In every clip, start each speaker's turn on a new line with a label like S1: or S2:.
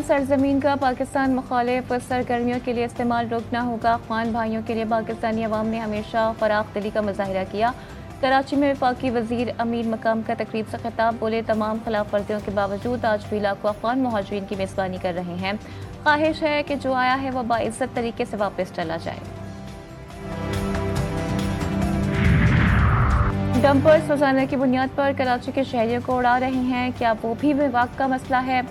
S1: अफगान सरजमीन का पाकिस्तान मुखालिफ सरगर्मियों के लिए इस्तेमाल रोकना होगा। अफगान भाइयों के लिए पाकिस्तानी अवाम ने हमेशा फराख दिली का मुजाहिरा किया। कराची में वफाकी वजीर अमीर मकाम का तकरीब से खिताब, बोले तमाम खिलाफ वर्जियों के बावजूद आज भी लाखों अफगान मुहाजिरीन की मेज़बानी कर रहे हैं। ख्वाहिश है कि जो आया है वह बाइज्जत तरीके से वापस चला जाए। डंपर्स रोजाना की बुनियाद पर कराची के शहरियों को उड़ा रहे हैं। क्या वो भी विभाग का मसला है?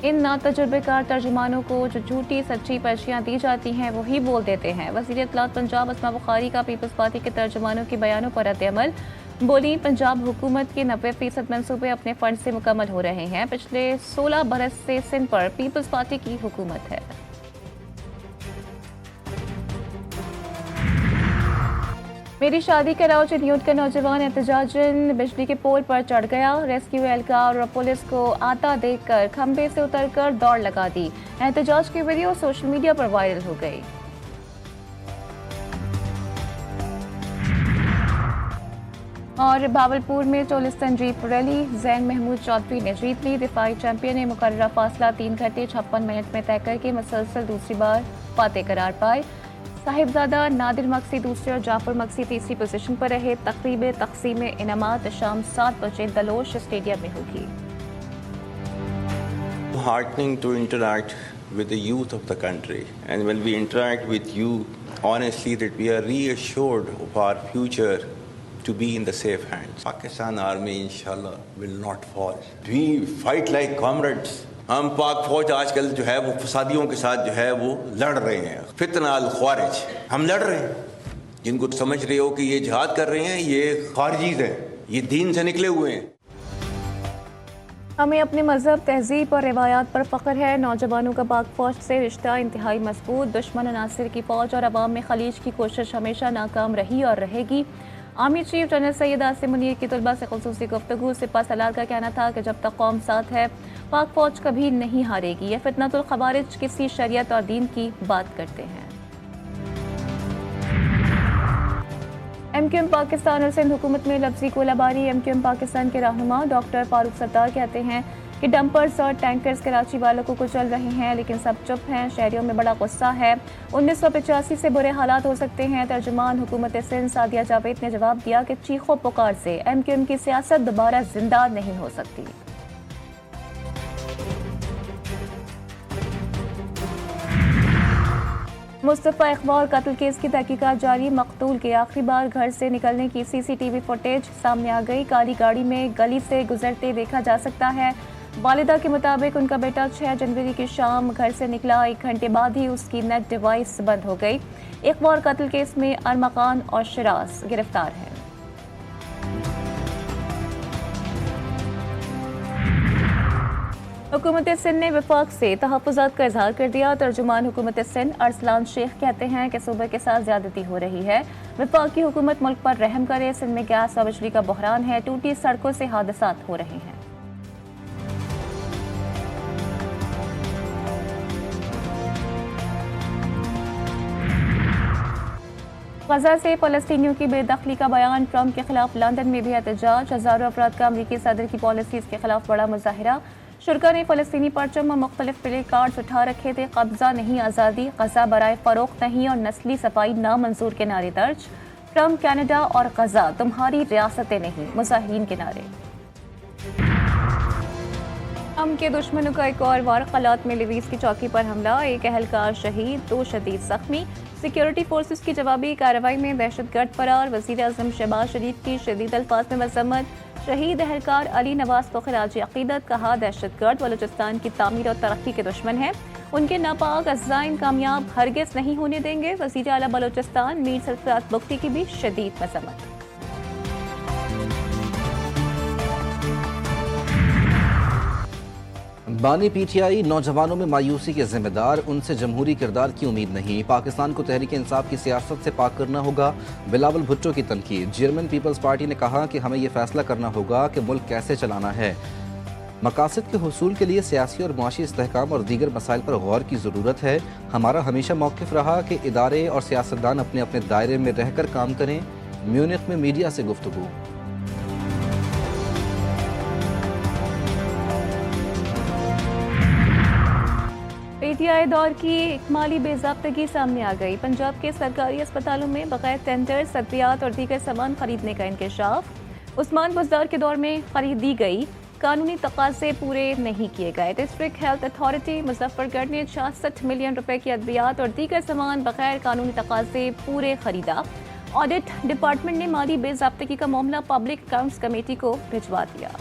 S1: इन नातजुर्बेकार तर्जुमानों को जो झूठी सच्ची पर्चियाँ दी जाती हैं वही बोल देते हैं। वज़ीर इत्तलात पंजाब अस्मा बुखारी का पीपल्स पार्टी के तर्जुमानों के बयानों पर रद्द-ए-अमल, बोली पंजाब हुकूमत के 90% मंसूबे अपने फंड से मुकम्मल हो रहे हैं। पिछले 16 बरस से सिंध पर पीपल्स पार्टी की हुकूमत है। मेरी शादी कराओ चिन्यूट का नौजवान एहतजाजन बिजली के पोल पर चढ़ गया। रेस्क्यू एहलकार और पुलिस को आता देखकर खंबे से उतरकर दौड़ लगा दी। एहतजाज की वीडियो सोशल मीडिया पर वायरल हो गई। और भावलपुर में चोलिस्तान जीत रैली, जैन महमूद चौधरी ने जीत ली। दिफाई चैंपियन ने मुकर्ररा फासला 3 घंटे 56 मिनट में तय करके मुसलसल दूसरी बार फातेह करार पाए। साहिबजादा नादिर मक्सी दूसरे और जाफर मक्सी तीसरी पोजीशन पर रहे। तकरीब तकसीम इनामात शाम 7 बजे दलोश स्टेडियम में होगी।
S2: Heartening to interact with the youth of the country, and when we interact with you, honestly, that we are reassured of our future to be in the safe hands. Pakistan Army, inshallah, will not fall. We fight like comrades. हम पाक फौज आजकल जो है वो फसादियों के साथ जो है वो लड़ रहे हैं। फितना अल ख्वारिज हम लड़ रहे हैं। जिनको समझ रहे हो कि ये जिहाद कर रहे हैं, ये खारिजीज हैं, ये दीन से निकले हुए हैं।
S1: हमें अपने मजहब, तहजीब और रिवायात पर फ़ख्र है। नौजवानों का पाक फौज से रिश्ता इंतहाई मजबूत। दुश्मन अनासिर की फौज और अवाम में खलीज की कोशिश हमेशा नाकाम रही और रहेगी। Army chief general Syed Asim Munir की तलबा से खुसूसी गुफ्तगू। सिपा सलार का कहना था कि जब तक कौम साथ है पाक फौज कभी नहीं हारेगी। यह फितनतुल खवारिज किसी शरीयत और दीन की बात करते हैं। MQM पाकिस्तान और सिंध हुकूमत में लफ्जी गोलाबारी। MQM पाकिस्तान के रहनुमा डॉक्टर फारूक सरदार कहते हैं कि डंपर्स और टैंकर्स कराची वालों को कुचल रहे हैं, लेकिन सब चुप हैं। शहरियों में बड़ा गुस्सा है। 1985 से बुरे हालात हो सकते हैं। तर्जुमान हुकूमत सिंध सादिया जावेद ने जवाब दिया कि चीखो पुकार से MQM की सियासत दोबारा जिंदा नहीं हो सकती। मुस्तफ़ा इकबाल कत्ल केस की तहकीकात जारी। मकतूल के आखिरी बार घर से निकलने की CCTV फुटेज सामने आ गई। काली गाड़ी में गली से गुजरते देखा जा सकता है। वालिदा के मुताबिक उनका बेटा 6 जनवरी की शाम घर से निकला। 1 घंटे बाद ही उसकी नेट डिवाइस बंद हो गई। इकबाल कत्ल केस में अरमकान और शिराज गिरफ्तार हैं। हुकूमत सिंध ने वफाक से तहफ़्फ़ुज़ात का इजहार कर दिया। तर्जुमान हुकूमत सिंध अरसलान शेख कहते हैं कि सूबे के साथ ज्यादती हो रही है। वफाक की हुकूमत मुल्क पर रहम करे। सिंध में गैस और बिजली का बहरान है। टूटी सड़कों से हादसात हो रहे हैं। गजा से फ़लस्तीनियों की बेदखली का बयान। ट्रंप के खिलाफ लंदन में भी एहतजाज। हज़ारों अफराद का अमरीकी सदर की पॉलिसीज़ के खिलाफ बड़ा मुजाहिरा। शुरा ने फ़लस्तीनी परचम और मुख्तलिफ प्ले कार्ड्स उठा रखे थे। कब्जा नहीं आज़ादी, गजा बराए फ़रोख्त नहीं और नस्ली सफाई नामंजूर के नारे दर्ज। ट्रंप कनाडा और गजा तुम्हारी रियासतें नहीं, मुजाहिरीन के नारे। हम के दुश्मनों का एक और वार। कलात में लिवीज़ की चौकी पर हमला, 1 अहलकार शहीद, 2 शदीद जख्मी। सिक्योरिटी फोर्सेस की जवाबी कार्रवाई में दहशतगर्द फरार। वज़ीर आज़म शहबाज शरीफ की शदीद अल्फाज में मज़म्मत। शहीद अहलकार अली नवाज को खिराज अकीदत। कहा दहशतगर्द बलूचिस्तान की तामीर और तरक्की के दुश्मन है। उनके नापाक अज़ाइम कामयाब हरगिज़ नहीं होने देंगे। वज़ीर आला बलूचिस्तान मीर सरफराज बुख्ती की भी शदीद मज़म्मत।
S3: बानी PTI नौजवानों में मायूसी के जिम्मेदार, उनसे जमहूरी किरदार की उम्मीद नहीं। पाकिस्तान को तहरीक इंसाफ की सियासत से पाक करना होगा। बिलावल भुट्टो की तनकीद। चेयरमैन पीपल्स पार्टी ने कहा कि हमें यह फैसला करना होगा कि मुल्क कैसे चलाना है। मकासद के हुसूल के लिए सियासी और मुआशी इस्तेहकाम और दीगर मसाइल पर गौर की ज़रूरत है। हमारा हमेशा मौक़िफ़ रहा कि इदारे और सियासतदान अपने अपने दायरे में रहकर काम करें। म्यूनिख में मीडिया से गुफ्तगू।
S1: पीटीआई दौर की एक माली बेज़ाब्तगी सामने आ गई। पंजाब के सरकारी अस्पतालों में बगैर टेंडर अद्वियात और दीगर सामान खरीदने का इंकशाफ। उस्मान बुज़दार के दौर में खरीदी गई कानूनी तकाज़े पूरे नहीं किए गए। डिस्ट्रिक्ट हेल्थ अथॉरिटी मुजफ्फरगढ़ ने 66 मिलियन रुपए की अद्वियात और दीगर सामान बगैर कानूनी तकाज़े पूरे खरीदा। ऑडिट डिपार्टमेंट ने माली बेज़ाब्तगी का मामला पब्लिक अकाउंट्स कमेटी को भिजवा दिया।